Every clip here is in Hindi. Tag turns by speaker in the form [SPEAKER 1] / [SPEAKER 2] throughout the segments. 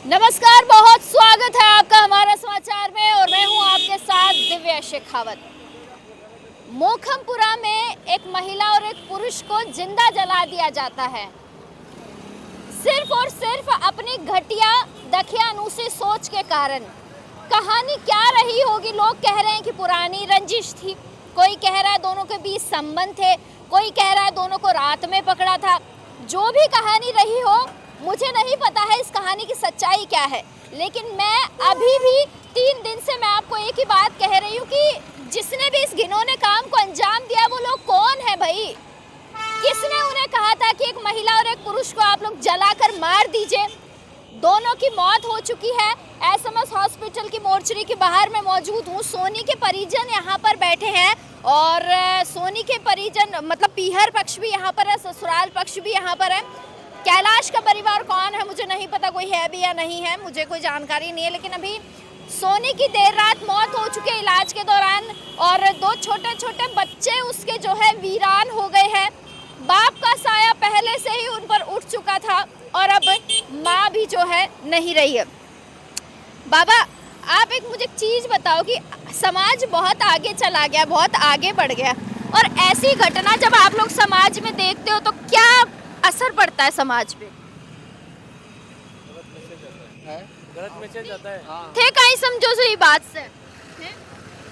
[SPEAKER 1] नमस्कार, बहुत स्वागत है आपका हमारा समाचार में और मैं हूं आपके साथ दिव्या शेखावत। मोखमपुरा में एक महिला और एक पुरुष को जिंदा जला दिया जाता है, सिर्फ और सिर्फ अपनी घटिया दखियानुसी सोच के कारण। कहानी क्या रही होगी? लोग कह रहे हैं कि पुरानी रंजिश थी, कोई कह रहा है दोनों के बीच संबंध थे, कोई कह रहा है दोनों को रात में पकड़ा था। जो भी कहानी रही हो, मुझे नहीं पता है इस कहानी की सच्चाई क्या है, लेकिन मैं अभी भी 3 दिन से मैं आपको एक ही बात कह रही हूँ कि जिसने भी इस घिनौने काम को अंजाम दिया वो लोग कौन है भाई? किसने उन्हें कहा था कि एक महिला और एक पुरुष को आप लोग जलाकर मार दीजिए? दोनों की मौत हो चुकी है। एसएमएस हॉस्पिटल की मोर्चरी के बाहर मैं मौजूद हूँ। सोनी के परिजन यहाँ पर बैठे हैं और सोनी के परिजन मतलब पीहर पक्ष भी यहाँ पर है, ससुराल पक्ष भी यहाँ पर है। कैलाश का परिवार कौन है मुझे नहीं पता, कोई है भी या नहीं है मुझे कोई जानकारी नहीं है, लेकिन अभी सोनी की देर रात मौत हो चुकी है इलाज के दौरान और 2 छोटे छोटे बच्चे उसके जो है वीरान हो गए हैं। बाप का साया पहले से ही उन पर उठ चुका था और अब माँ भी जो है नहीं रही है। बाबा, आप एक मुझे चीज़ बताओ कि समाज बहुत आगे चला गया, बहुत आगे बढ़ गया और ऐसी घटना जब आप लोग समाज में देखते हो तो क्या असर पड़ता है समाज पे?
[SPEAKER 2] गलत मैसेज आता है।
[SPEAKER 1] थे कहीं समझो सही बात से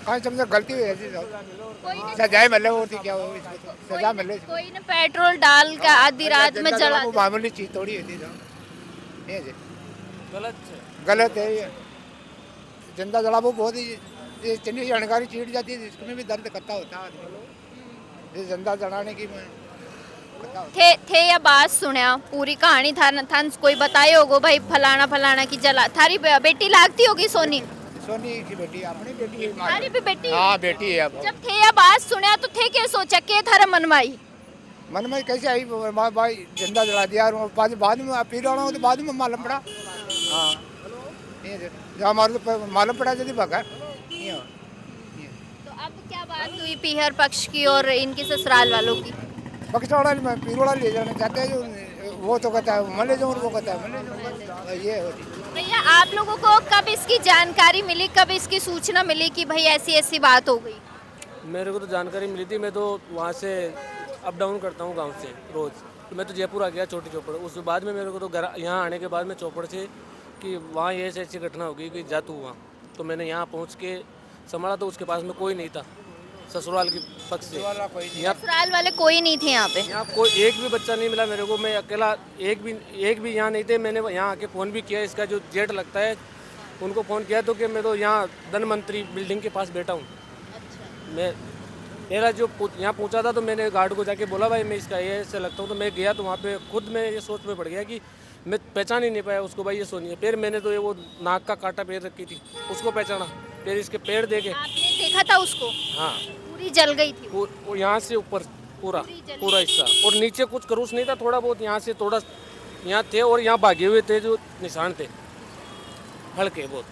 [SPEAKER 3] कहाँ समझो गलती हुई ऐसी
[SPEAKER 1] कोई ने
[SPEAKER 3] सजाए मिले वो थी क्या वो इसमें तो सजा मिले
[SPEAKER 1] कोई ने पेट्रोल डाल का आधी रात में जला
[SPEAKER 3] वो मामूली चीज थोड़ी होती है ये जी
[SPEAKER 2] गलत है।
[SPEAKER 3] गलत है ये जिंदा जला वो बहुत ही ये चीनी जानकारी चीट जाती है इसमें भी दर्द करता होता है आदमी को। ये जिंदा जलाने की मैं करता होता
[SPEAKER 1] थे या बात सुनया पूरी कहानी था कोई बताए होगो भाई फलाना फलाना की जला थारी बेटी लागती होगी सोनी
[SPEAKER 3] सोनी की बेटी अपनी बेटी है
[SPEAKER 1] थारी भी बेटी
[SPEAKER 3] हाँ बेटी है अब
[SPEAKER 1] जब थे या बात सुनया तो थे क्या सोचा के थारा मनमाई
[SPEAKER 3] मन में कैसे आई भाई जिंदा जला दिया और बाद में पी रहा हूँ तो बाद में मालूम पड़ा। हाँ ये जो हमारे तो मालूम पड़ा यदि भगा
[SPEAKER 1] तो अब क्या बात हुई पीहर पक्ष की और इनके ससुराल वालों की?
[SPEAKER 3] बक्सवाड़ा में पीरोड़ा ले जाना चाहते हैं जो वो तो कहता है मैं ले जाऊँ वो कहता है मैं ले जाऊँ ये होती है।
[SPEAKER 1] भैया, आप लोगों को कब इसकी जानकारी मिली, कब इसकी सूचना मिली कि भाई ऐसी ऐसी बात हो गई?
[SPEAKER 2] मेरे को तो जानकारी मिली थी, मैं तो वहाँ से अप डाउन करता हूँ गांव से रोज़। तो मैं तो जयपुर आ गया छोटी चौपड़, उस बाद में मेरे को तो घर यहाँ आने के बाद में चौपड़ से कि वहाँ ये ऐसी घटना हो गई कि जा तू वहाँ। तो मैंने यहाँ पहुँच के संभाला तो उसके पास में कोई नहीं था ससुराल के पक्ष से। यहाँ
[SPEAKER 1] ससुराल वाले कोई नहीं थे यहाँ पे?
[SPEAKER 2] यहाँ कोई एक भी बच्चा नहीं मिला मेरे को, मैं अकेला एक भी यहाँ नहीं थे। मैंने यहाँ आके फ़ोन भी किया, इसका जो जेठ लगता है उनको फ़ोन किया तो कि मैं तो यहाँ धनमंत्री बिल्डिंग के पास बैठा हूँ। मैं मेरा जो यहाँ पहुँचा था तो मैंने गार्ड को जाके बोला भाई मैं इसका ये ऐसे लगता हूँ। तो मैं गया तो वहाँ पे खुद मैं ये सोच में पड़ गया कि मैं पहचान ही नहीं पाया उसको, भाई ये सोनी है। फिर मैंने तो ये वो नाक का कांटा पैर रखी थी उसको पहचाना, फिर इसके पेड़ देखे।
[SPEAKER 1] आपने देखा था उसको?
[SPEAKER 2] हाँ,
[SPEAKER 1] पूरी जल गई थी
[SPEAKER 2] वो यहाँ से ऊपर पूरा हिस्सा और नीचे कुछ करूस नहीं था, थोड़ा बहुत यहाँ से थोड़ा यहाँ थे और यहाँ भागे हुए थे जो निशान थे हल्के बहुत।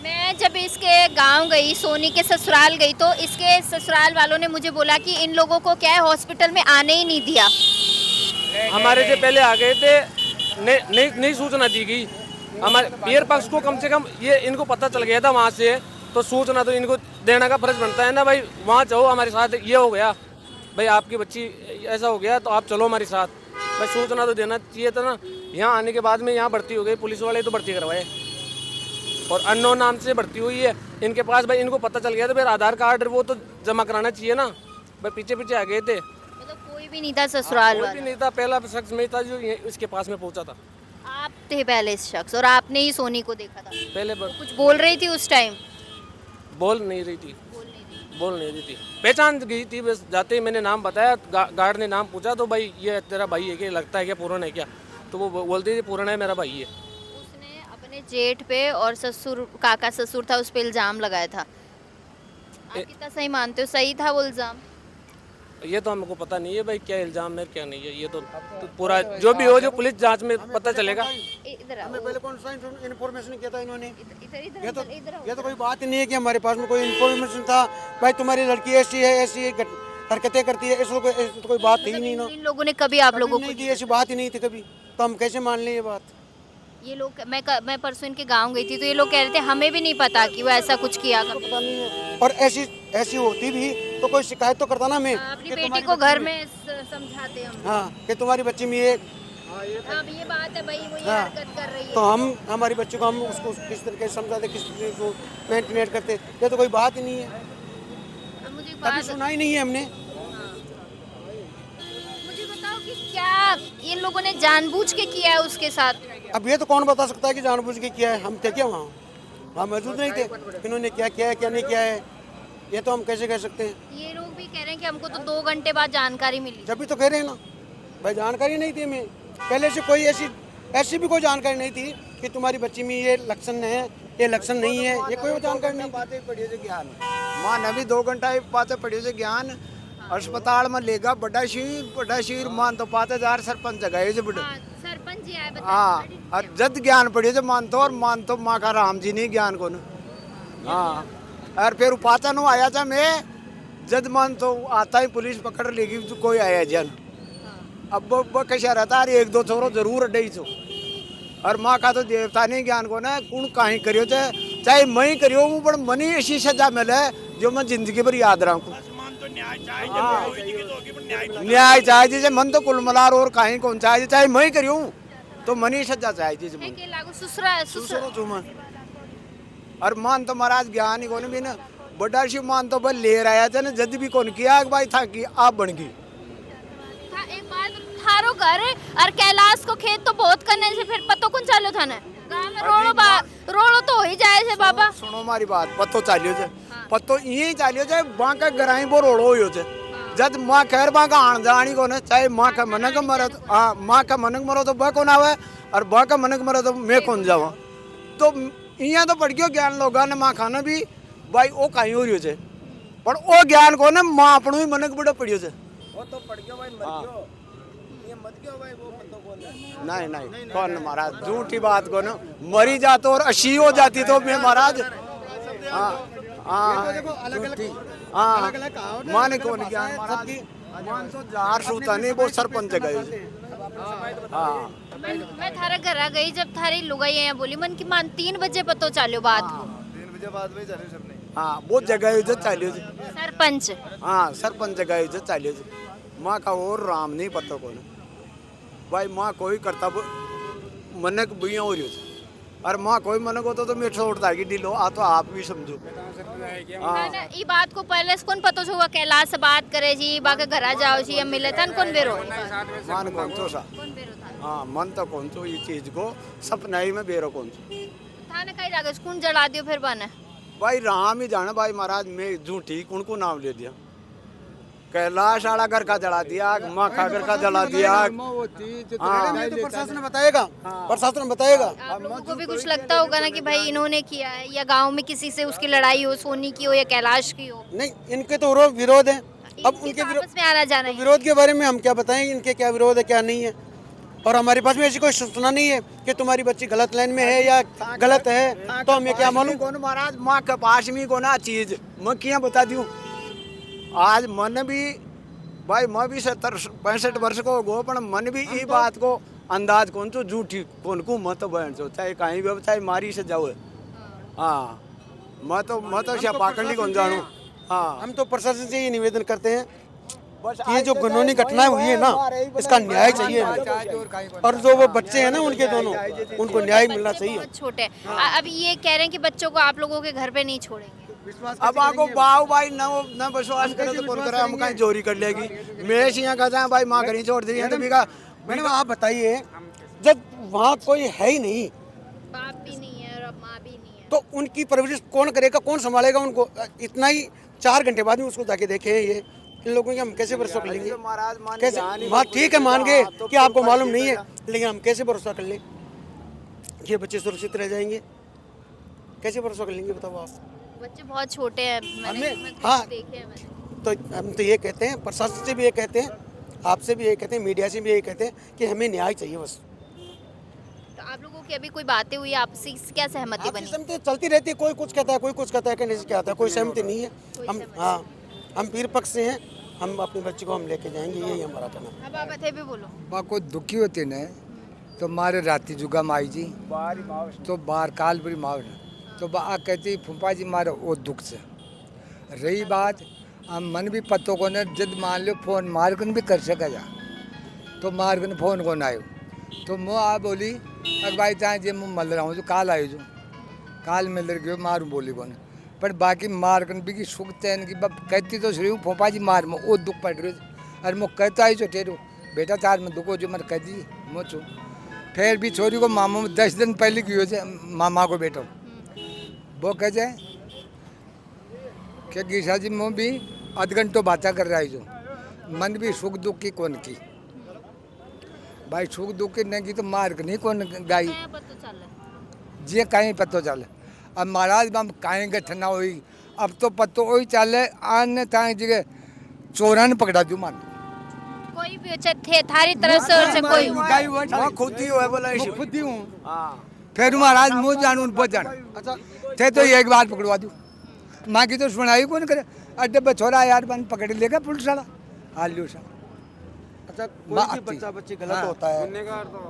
[SPEAKER 1] मैं जब इसके गांव गई, सोनी के ससुराल गई, तो इसके ससुराल वालों ने मुझे बोला कि इन लोगों को क्या है हॉस्पिटल में आने ही नहीं दिया।
[SPEAKER 2] हमारे से पहले आ गए थे, नहीं सूचना दी गई। हमारे पीर पक्ष को कम से कम ये इनको पता चल गया था वहाँ से, तो सूचना तो इनको देने का फर्ज बनता है ना भाई। वहाँ जाओ हमारे साथ, ये हो गया भाई आपकी बच्ची ऐसा हो गया तो आप चलो हमारे साथ, भाई सूचना तो देना चाहिए था ना। यहाँ आने के बाद में यहाँ भर्ती हो गई, पुलिस वाले तो भर्ती करवाए और अननोन नाम से भर्ती हुई है इनके पास। भाई इनको पता चल गया तो फिर आधार कार्ड वो तो जमा कराना चाहिए ना भाई। पीछे पीछे आ गए थे,
[SPEAKER 1] मतलब कोई भी नहीं था ससुराल
[SPEAKER 2] कोई
[SPEAKER 1] वाला?
[SPEAKER 2] भी नहीं था, पहला शख्स में था जो इसके पास में पहुंचा था।
[SPEAKER 1] आप थे पहले इस शख्स और आपने ही सोनी को देखा था?
[SPEAKER 2] पहले
[SPEAKER 1] कुछ बोल रही थी उस टाइम?
[SPEAKER 2] बोल नहीं रही थी, पहचान गई थी बस। जाते ही मैंने नाम बताया, गार्ड ने नाम पूछा तो भाई ये तेरा भाई है क्या, लगता है क्या, पूर्ण है क्या? तो वो बोलती थी पूर्ण है, मेरा भाई है।
[SPEAKER 1] उसने अपने जेठ पे और ससुर काका ससुर था उस पे इल्जाम लगाया था। आप कितना सही मानते हो, सही था वो इल्जाम?
[SPEAKER 2] ये तो हमको पता नहीं है भाई क्या इल्जाम है क्या नहीं है, ये तो पूरा जो भी हो जो पुलिस जांच में पता चलेगा।
[SPEAKER 1] इधर आओ।
[SPEAKER 4] हमें पहले कौन सा इन्फॉर्मेशन किया था इन्होंने?
[SPEAKER 1] इधर
[SPEAKER 4] ये तो
[SPEAKER 1] इधर आओ।
[SPEAKER 4] ये तो कोई बात ही नहीं है कि हमारे पास में कोई इन्फॉर्मेशन था भाई तुम्हारी लड़की ऐसी हरकतें करती है, ऐसा तो कोई बात थी ही नहीं ना।
[SPEAKER 1] इन लोगों ने कभी आप लोगों को
[SPEAKER 4] नहीं थी, ऐसी बात ही नहीं थी कभी, तो हम कैसे मान लें ये बात?
[SPEAKER 1] ये लोग मैं परसों इनके गांव गई थी तो ये लोग कह रहे थे हमें भी नहीं पता कि वो ऐसा कुछ किया कभी।
[SPEAKER 4] पता नहीं है। और ऐसी होती भी तो कोई शिकायत तो करता ना मैं
[SPEAKER 1] अपनी बेटी को घर में समझाते हम।
[SPEAKER 4] हाँ कि तुम्हारी बच्ची में ये
[SPEAKER 1] अब ये बात है भाई वो ये
[SPEAKER 4] हाँ।
[SPEAKER 1] हरकत कर रही है।
[SPEAKER 4] तो हम हमारी बच्ची को हम उसको किस तरीके से समझाते, किस तरीके से मेंटेनेट करते, ये तो कोई बात ही नहीं है,
[SPEAKER 1] अब मुझे एक
[SPEAKER 4] कभी
[SPEAKER 1] बात
[SPEAKER 4] सुना ही नहीं है हमने।
[SPEAKER 1] मुझे बताओ कि क्या इन लोगों ने जानबूझ के किया है उसके साथ?
[SPEAKER 4] अब ये तो कौन बता सकता है कि जानबूझ के किया है, हम थे क्या वहाँ मौजूद नहीं थे, इन्होंने क्या किया है क्या नहीं किया है ये तो हम कैसे कह सकते हैं।
[SPEAKER 1] ये लोग भी कह रहे हैं कि हमको तो 2 घंटे बाद जानकारी मिली।
[SPEAKER 4] जब भी तो कह रहे हैं ना भाई, जानकारी नहीं थी हमें पहले से, कोई ऐसी भी कोई जानकारी नहीं थी कि तुम्हारी बच्ची में ये लक्षण है, ये लक्षण नहीं है, ये कोई जानकारी नहीं।
[SPEAKER 3] बातें पढ़ियो से ज्ञान मां ने भी 2 घंटा ही बातें पढ़ियो से ज्ञान अस्पताल में लेगा बड़ा शीर मान तो पाते जार सरपंच गए जो बड़े
[SPEAKER 1] सरपंच जी आए
[SPEAKER 3] हाँ और जद ज्ञान पढ़ियो से मान तो माँ का राम जी नहीं ज्ञान को हाँ और फिर पाता नो आया था मैं जद मान तो आता ही पुलिस पकड़ लेगी तो कोई आया जन अब वो कैसा रहता है 1-2 छोरो जरूर अड्डे छो और माँ का तो देवता नहीं ज्ञान को ना कौन कहीं करियो चाहे मैं ही करियो हूँ पर मनी ऐसी सजा मिले जो मैं जिंदगी भर याद रखूँ। न्याय चाहिए जैसे मन तो कुल मलार और कहीं कौन चाहिए चाहे मैं ही करियो तो मनी सजा चाहिए
[SPEAKER 1] के लागू ससुरा
[SPEAKER 3] और मान तो महाराज ज्ञान ही कौन भी ना बड़ा शिव मान तो बस ले रहा था ना जद भी कौन किया भाई था कि आप बन गई
[SPEAKER 1] एक बात थारो घर और कैलाश को खेत तो बहुत करने से फिर पतो कौन चालो था ना गांव में रोड़ो तो हो ही जाए से बाबा।
[SPEAKER 3] सुनो हमारी बात पतो चालियो छे पतो यही चालियो छे बांका गराई बो रोड़ो होयो छे जद मां खैर बांका आण जानी को ना चाहे मां का मनक मरो हां मां का मनक मरो तो बा कौन आवे और बा का मनक मरो तो मैं कौन जावा तो इया तो पड़ गयो ज्ञान लोगा ने मां खाना भी भाई ओ काई हो रियो छे पर ओ ज्ञान को ना मां अपनो ही मनक बड़ा पड़ियो छे वो तो पड़ गयो भाई मर गयो ये मत गयो भाई वो पतो कौन नहीं कौन महाराज झूठी बात को ना मरी जातो और 80 हो जाती तो मैं महाराज हां हां माने कौन ज्ञान सबकी मान तो जार सूता नहीं वो सरपंच गए हां
[SPEAKER 1] मैं थारा घर आ गई जब थारी लुगाई यहाँ बोली मन की मान 3 बजे पतो चालो बात को
[SPEAKER 3] 3 बजे बाद में चले सबने हां वो जगह इज्जत चालियो
[SPEAKER 1] सरपंच
[SPEAKER 3] हां सरपंच जगह इज्जत चालियो मां का और राम नहीं पतो कौन भाई मां कोई करता मनक बुइया हो रही और मां कोई मनक होता तो मैं छोड़ता कि डिलो आ तो आप भी समझो
[SPEAKER 1] हां ई बात को पहले से कौन पतो छुआ कैलाश से बात करे जी बाके घर आ जाओ जी मिले तन कौन बेरो
[SPEAKER 3] मान कौन तो सा
[SPEAKER 1] कौन बेरो था
[SPEAKER 3] हां मन तो कौन तो ये चीज को सपना ही में बेरो कौन
[SPEAKER 1] थाने कई लागे कौन जला दियो फिर बने
[SPEAKER 3] भाई राम ही जाने भाई महाराज मैं झूठी कौन को नाम ले दिया कैलाश वाला घर का जला दिया माँ का घर का जला दिया
[SPEAKER 4] प्रशासन बताएगा प्रशासन बताएगा।
[SPEAKER 1] आप लोगों को भी कुछ लगता होगा ना कि भाई इन्होंने किया है या गांव में किसी से उसकी लड़ाई हो सोनी की हो या कैलाश की हो
[SPEAKER 4] नहीं इनके तो विरोध है अब उनके
[SPEAKER 1] आपस में आना जाना
[SPEAKER 4] विरोध के बारे में हम क्या बताएं इनके क्या विरोध है क्या नहीं है और हमारे पास में ऐसी कोई सूचना नहीं है कि तुम्हारी बच्ची गलत लाइन में है या गलत है तो हमें क्या मालूम
[SPEAKER 3] कौन महाराज माँ के पास में को ना चीज मैं क्या बता दूं आज मन भी भाई मैं भी 70-65 वर्ष को गो पर मन भी ये बात को अंदाज कौन तो झूठी कौन को मत बहन चो चाहे कहीं भी चाहे मारी से जाओ हाँ मैं तो क्या पाकंडी कौन जानू हाँ
[SPEAKER 4] हम तो प्रशासन से ये निवेदन करते हैं ये जो कानूनी घटनाएं हुई है ना इसका न्याय चाहिए हमें और जो वो बच्चे हैं ना उनके दोनों उनको न्याय मिलना चाहिए।
[SPEAKER 1] छोटे अब ये कह रहे हैं कि बच्चों को आप लोगों के घर पे नहीं छोड़ेंगे
[SPEAKER 3] अब आपको बाऊ भाई न विश्वास करे तो कौन करे हम कहीं चोरी कर लेगी मैं यहाँ कहता है भाई माँ कहीं छोड़ दी है तो
[SPEAKER 4] मैंने आप बताइए जब वहाँ कोई है ही नहीं
[SPEAKER 1] बाप भी नहीं है और माँ भी नहीं है
[SPEAKER 4] तो उनकी परवरिश कौन करेगा कौन संभालेगा उनको इतना ही 4 घंटे बाद में उसको जाके देखे ये इन लोगों की हम कैसे भरोसा कर लेंगे कैसे हाँ ठीक है मान गए कि आपको मालूम नहीं है लेकिन हम कैसे भरोसा कर लें ये बच्चे सुरक्षित रह जाएंगे कैसे भरोसा कर लेंगे बताओ आप
[SPEAKER 1] बच्चे बहुत छोटे हैं मैंने
[SPEAKER 4] हाँ
[SPEAKER 1] देखे हैं मैंने
[SPEAKER 4] तो हम तो ये कहते हैं प्रशासन से भी ये कहते हैं आपसे भी ये कहते हैं मीडिया से भी ये कहते हैं कि हमें न्याय चाहिए बस।
[SPEAKER 1] तो आप लोगों की अभी कोई बातें हुई आपसी क्या सहमति बनी
[SPEAKER 4] सहमति चलती रहती है कोई कुछ कहता है कोई कुछ कहता है कहने से क्या आता है कोई सहमति नहीं है हम हाँ हम पीर पक्ष से हैं हम अपनी बच्ची को हम लेके जाएंगे यही हमारा कहना
[SPEAKER 1] अब आप थे भी बोलो
[SPEAKER 5] माँ को दुखी होती ने तो मारे राती जुगा माई जी तो बार काल बुरी मावर तो आ कहती फूफा जी मारे वो दुख से रही बात हम मन भी पत्तों को ने जब मान लो फोन मार कर भी कर सका जा तो मार कर फोन को ना आयो तो मैं आ बोली अगर भाई चाहे जे मैं मल रहा हूँ जो काल आयो जो काल मिल गयो मारूँ बोली को पर बाकी मार कर भी की सुख तैन की कहती तो श्री फूफा जी मार में वो दुख पड़ रही अरे मैं कहता ही चो टेरो बेटा चार में दुखो जो मैंने कह दी मैं चो फिर भी छोरी को मामा 10 दिन पहले की हो जाए मामा को बेटो वो कह जाए कि गीसा जी मैं भी आध घंटों बातें कर रहा है जो मन भी सुख दुख की कौन की भाई सुख दुख की नहीं की तो मार नहीं कौन गाई जी कहीं पतो चले अब महाराज हम कहीं गठना हुई अब तो पतो वही चले आने थाई जगह चोरा ने पकड़ा दू मान
[SPEAKER 1] कोई भी थे थारी तरफ से कोई
[SPEAKER 3] वो खुद ही है बोला इसी
[SPEAKER 5] खुद ही हूँ
[SPEAKER 3] हाँ
[SPEAKER 5] फिर महाराज मुँह जानू बहुत जान अच्छा थे तो एक बार पकड़वा दूँ माँ की तो सुनाई कौन करे अड्डे पे छोरा यार बन पकड़ लेगा पुलिस वाला आलू सा
[SPEAKER 4] अच्छा कोई भी बच्चा बच्ची गलत होता है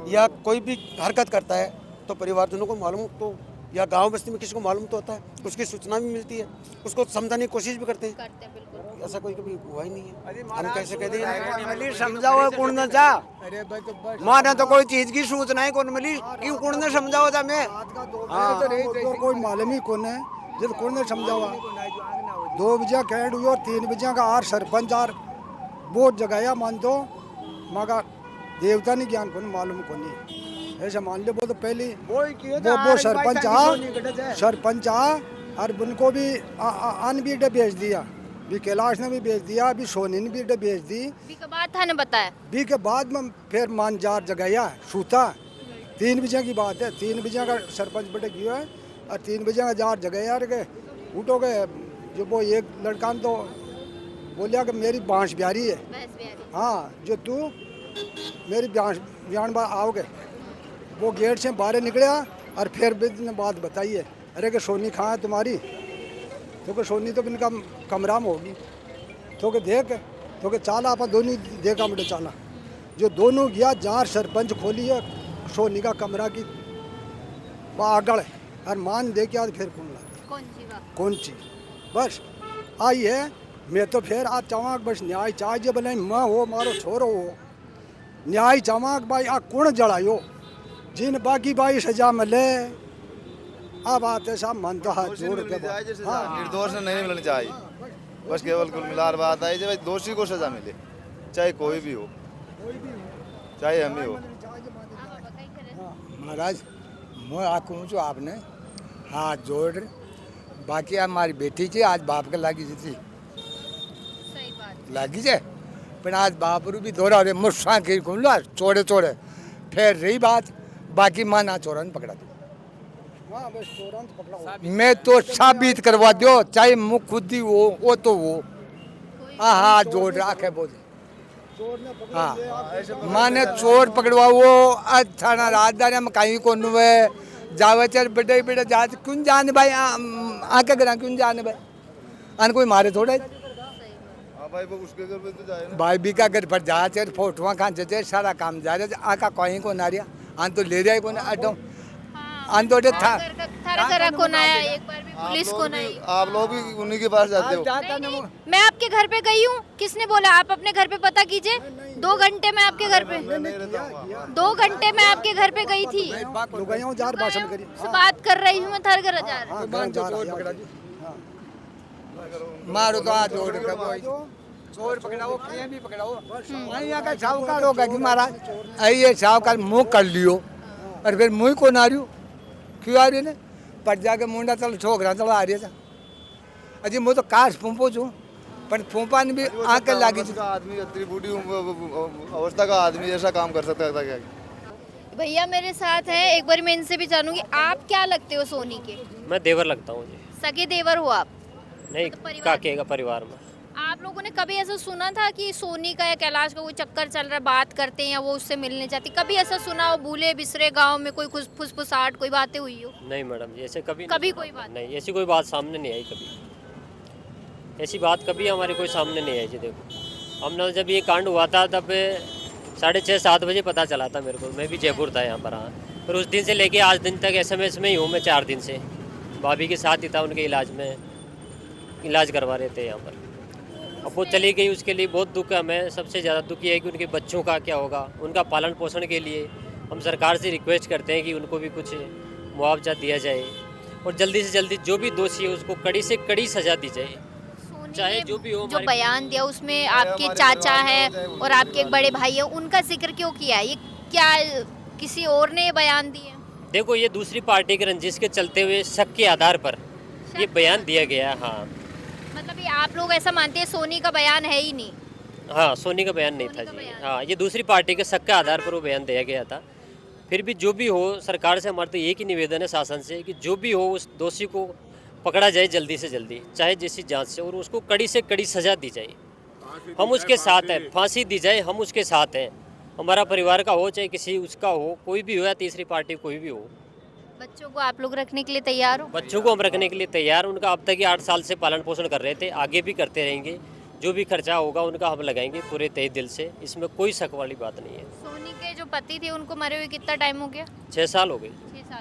[SPEAKER 4] या कोई भी हरकत करता है तो परिवारजनों को मालूम तो या गांव बस्ती में किसी को मालूम तो होता है उसकी सूचना भी मिलती है उसको समझाने की कोशिश भी करते हैं ऐसा कोई कभी हुआ ही नहीं है हम कैसे कह दें
[SPEAKER 3] मिली समझाओ कौन न जा
[SPEAKER 5] अरे भाई तो बस
[SPEAKER 3] माने तो कोई चीज की सूचना है कौन मिली क्यों कौन ने समझाओ था मैं
[SPEAKER 6] तो कोई मालूम ही कौन है जब कौन ने समझा हुआ 2 बजे कैंड हुई और 3 बजे का आर सरपंच आर बहुत जगाया मान दो मगा देवता नहीं ज्ञान कौन मालूम कौन नहीं ऐसा मान लो वो तो पहले वो सरपंच आ और उनको भी अन भी अड्डे भेज दिया भी कैलाश ने भी भेज दिया अभी सोनी ने भी अड्डे भेज दी
[SPEAKER 1] बी के बाद था ने बताया
[SPEAKER 6] बी के बाद में फिर मान जार जगाया सूता 3 बजे की बात है 3 बजे का सरपंच बटे गया है और 3 बजे का जार जगाया के उठो गए जो वो एक लड़का तो बोलिया कि मेरी बांस बिहारी है हाँ जो तू मेरी बयान बार आओगे वो गेट से बाहर निकला और फिर भी ने बात बताई है अरे कि सोनी कहाँ है तुम्हारी तो कि सोनी तो इनका कमरा में होगी तो कि देख तो कि चाला आप दोनों देखा बेटे चाला जो दोनों गया जहाँ सरपंच खोली है सोनी का कमरा की आगड़ और मान दे के आज फिर कौन चीज बस आई है मैं तो फिर आज चाहूँ बस न्याय चाहिए बोले मैं हो मारो छोरो हो न्याय चाहूँ भाई आ कौन जड़ायो जिन बाकी भाई सजा मिले अब आते साहब मन तो हाथ जोड़ के
[SPEAKER 7] निर्दोष नहीं मिलनी चाहिए बस केवल कुल मिलार बात आई जब दोषी को सजा मिले चाहे कोई भी हो चाहे हम ही हो
[SPEAKER 5] महाराज मैं आखूँ जो आपने हाथ जोड़ बाकी हमारी बेटी थी आज बाप के लागी थी लागी जे पर आज बाप रू भी दौरा रहे मुस्सा के घूम लो चोड़े चोड़े फिर रही बात बाकी माँ ना चोरन पकड़ा दो मैं तो साबित करवा दो चाहे मुँह खुद ही वो तो वो हाँ हाँ जोड़ रखे बोले हाँ माने चोर पकड़वा वो थाना राजधानी में कहीं को नुए जावे चल बेटे बेटे जा क्यों जाने भाई आके करा क्यों जाने भाई अन कोई मारे थोड़े
[SPEAKER 7] भाई वो उसके घर पे तो जाए ना
[SPEAKER 5] भाई भी का घर पर जा चल फोटो खान चल सारा काम जा रहा आका कहीं को नारिया अन तो ले रहा है कौन अड्डो अन तो था
[SPEAKER 1] थारा को ना आया एक बार भी पुलिस को नहीं
[SPEAKER 7] आप लोग भी उन्हीं के पास जाते हो
[SPEAKER 1] नहीं, मैं आपके घर पे गई हूँ किसने बोला आप अपने घर पे पता कीजिए 2 घंटे में आपके घर पे 2 घंटे में आपके घर पे गई थी
[SPEAKER 6] जार भाषण करी
[SPEAKER 1] बात कर रही हूँ मैं थार घर जा रहा
[SPEAKER 5] मारो तो हाथ जोड़ के चोर पकड़ाओ कहीं भी पकड़ाओ वहीं आकर साहूकार होगा कि महाराज ये साहूकार मुँह कर लियो और फिर मुँह को ना रही क्यों आ रही ने पर जाके मुंडा चल छोकरा चल आ रही था अजी मैं तो काश फूंपो छू पर फूंपा ने भी आके लागी
[SPEAKER 7] आदमी इतनी बूढ़ी अवस्था का आदमी ऐसा काम कर सकता था क्या
[SPEAKER 1] भैया मेरे साथ है एक बार मैं इनसे भी जानूंगी आप क्या लगते हो सोनी के
[SPEAKER 8] मैं देवर लगता हूँ जी
[SPEAKER 1] सगे देवर हो आप
[SPEAKER 8] नहीं
[SPEAKER 1] परिवार
[SPEAKER 8] काके का परिवार में
[SPEAKER 1] आप लोगों ने कभी ऐसा सुना था कि सोनी का या कैलाश का कोई चक्कर चल रहा है बात करते हैं या वो उससे मिलने जाती कभी ऐसा सुना हो भूले बिसरे गांव में कोई कुछ फुसफुसाहट कोई बातें हुई हो
[SPEAKER 8] नहीं मैडम जी ऐसे कभी
[SPEAKER 1] कोई बात
[SPEAKER 8] नहीं ऐसी कोई बात सामने नहीं आई कभी ऐसी बात कभी हमारे कोई सामने नहीं आई जी देखो हमने जब ये कांड हुआ था तब 6:30-7 बजे पता चला था मेरे को, मैं भी जयपुर था यहाँ पर। हाँ, पर उस दिन से लेके आज दिन तक SMS में ही हूँ मैं 4 दिन से। भाभी के साथ ही था, उनके इलाज करवा रहे थे यहाँ पर। अब वो चली गई, उसके लिए बहुत दुख है हमें। सबसे ज़्यादा दुख ये है कि उनके बच्चों का क्या होगा। उनका पालन पोषण के लिए हम सरकार से रिक्वेस्ट करते हैं कि उनको भी कुछ मुआवजा दिया जाए और जल्दी से जल्दी जो भी दोषी है उसको कड़ी से कड़ी सज़ा दी जाए, चाहे जो भी हो।
[SPEAKER 1] जो बयान दिया उसमें आपके चाचा हैं और आपके एक बड़े भाई हैं, उनका जिक्र क्यों किया? ये क्या किसी और ने बयान दिए?
[SPEAKER 8] देखो, ये दूसरी पार्टी के रंजिश के चलते हुए शक के आधार पर ये बयान दिया गया है। हाँ,
[SPEAKER 1] मतलब ये आप लोग ऐसा मानते हैं सोनी का बयान है ही नहीं?
[SPEAKER 8] हाँ, सोनी का बयान नहीं था जी। हाँ, ये दूसरी पार्टी के शक के आधार पर वो बयान दिया गया था। फिर भी जो भी हो, सरकार से हमारा तो एक ही निवेदन है शासन से कि जो भी हो उस दोषी को पकड़ा जाए जल्दी से जल्दी, चाहे जैसी जांच से, और उसको कड़ी से कड़ी सज़ा दी जाए। हम उसके साथ हैं, फांसी दी जाए, हम उसके साथ हैं। हमारा परिवार का हो चाहे किसी उसका हो, कोई भी हो या तीसरी पार्टी कोई भी हो।
[SPEAKER 1] बच्चों को आप लोग रखने के लिए तैयार हो?
[SPEAKER 8] बच्चों को हम रखने के लिए तैयार। उनका अब तक ही 8 साल से पालन पोषण कर रहे थे, आगे भी करते रहेंगे। जो भी खर्चा होगा उनका हम लगाएंगे पूरे तहे दिल से, इसमें कोई शक वाली बात नहीं है।
[SPEAKER 1] सोनी के जो पति थे उनको मरे हुए कितना टाइम हो गया?
[SPEAKER 8] 6 साल हो गए।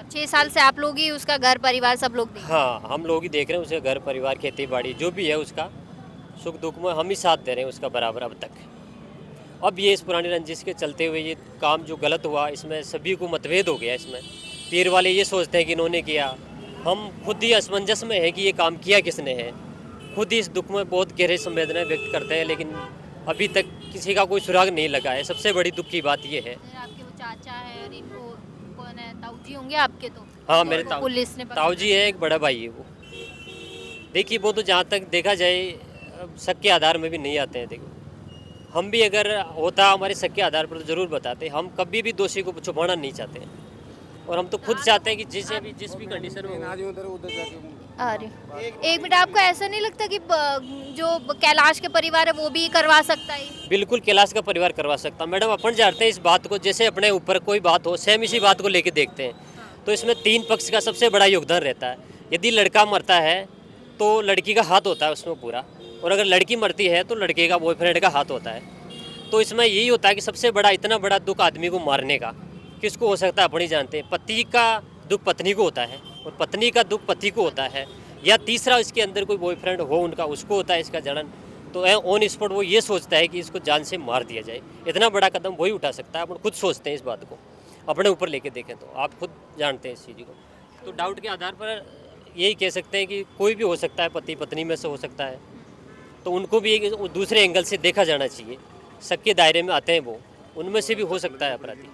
[SPEAKER 1] 6 साल से आप लोग ही उसका घर परिवार सब लोग देख?
[SPEAKER 8] हाँ, हम लोग ही देख रहे हैं उसके घर परिवार, खेती बाड़ी जो भी है उसका सुख दुख में हम ही साथ दे रहे हैं उसका बराबर अब तक। अब ये इस पुरानी रंजिश के चलते हुए ये काम जो गलत हुआ, इसमें सभी को मतभेद हो गया। इसमें पीर वाले ये सोचते हैं कि इन्होंने किया, हम खुद ही असमंजस में है कि ये काम किया किसने है। खुद ही इस दुख में बहुत गहरे संवेदनाएं व्यक्त करते हैं, लेकिन अभी तक किसी का कोई सुराग नहीं लगा है। सबसे बड़ी दुख की बात ये है।
[SPEAKER 1] आपके वो चाचा है और इनको कौन है? ताऊजी होंगे आपके तो?
[SPEAKER 8] हाँ, मेरे
[SPEAKER 1] पुलिस ने
[SPEAKER 8] ताऊजी है, एक बड़ा भाई है वो। देखिए, वो तो जहाँ तक देखा जाए शक के आधार में भी नहीं आते हैं। देखो, हम भी अगर होता हमारे शक के आधार पर तो ज़रूर बताते। हम कभी भी दोषी को छुपाना नहीं चाहते हैं, और हम तो खुद चाहते हैं कि जिस भी कंडीशन में हो।
[SPEAKER 1] अरे एक मिनट, आपको ऐसा नहीं लगता कि जो कैलाश के परिवार है वो भी करवा सकता है?
[SPEAKER 8] बिल्कुल, कैलाश का परिवार करवा सकता। मैडम, अपन जानते हैं इस बात को, जैसे अपने ऊपर कोई बात हो, सेम इसी बात को लेके देखते हैं, तो इसमें 3 पक्ष का सबसे बड़ा योगदान रहता है। यदि लड़का मरता है तो लड़की का हाथ होता है उसमें पूरा, और अगर लड़की मरती है तो लड़के का बॉयफ्रेंड का हाथ होता है। तो इसमें यही होता है कि सबसे बड़ा इतना बड़ा दुख आदमी को मारने का किसको हो सकता है अपनी जानते हैं। पति का दुख पत्नी को होता है और पत्नी का दुख पति को होता है, या तीसरा इसके अंदर कोई बॉयफ्रेंड हो उनका, उसको होता है इसका जलन। तो ऑन स्पॉट वो ये सोचता है कि इसको जान से मार दिया जाए। इतना बड़ा कदम वही उठा सकता है। अपन खुद सोचते हैं इस बात को, अपने ऊपर लेके देखें तो आप खुद जानते हैं इस चीज़ को। तो डाउट के आधार पर यही कह सकते हैं कि कोई भी हो सकता है, पति पत्नी में से हो सकता है। तो उनको भी एक दूसरे एंगल से देखा जाना चाहिए। शक के दायरे में आते हैं वो, उनमें से भी हो सकता है अपराधी।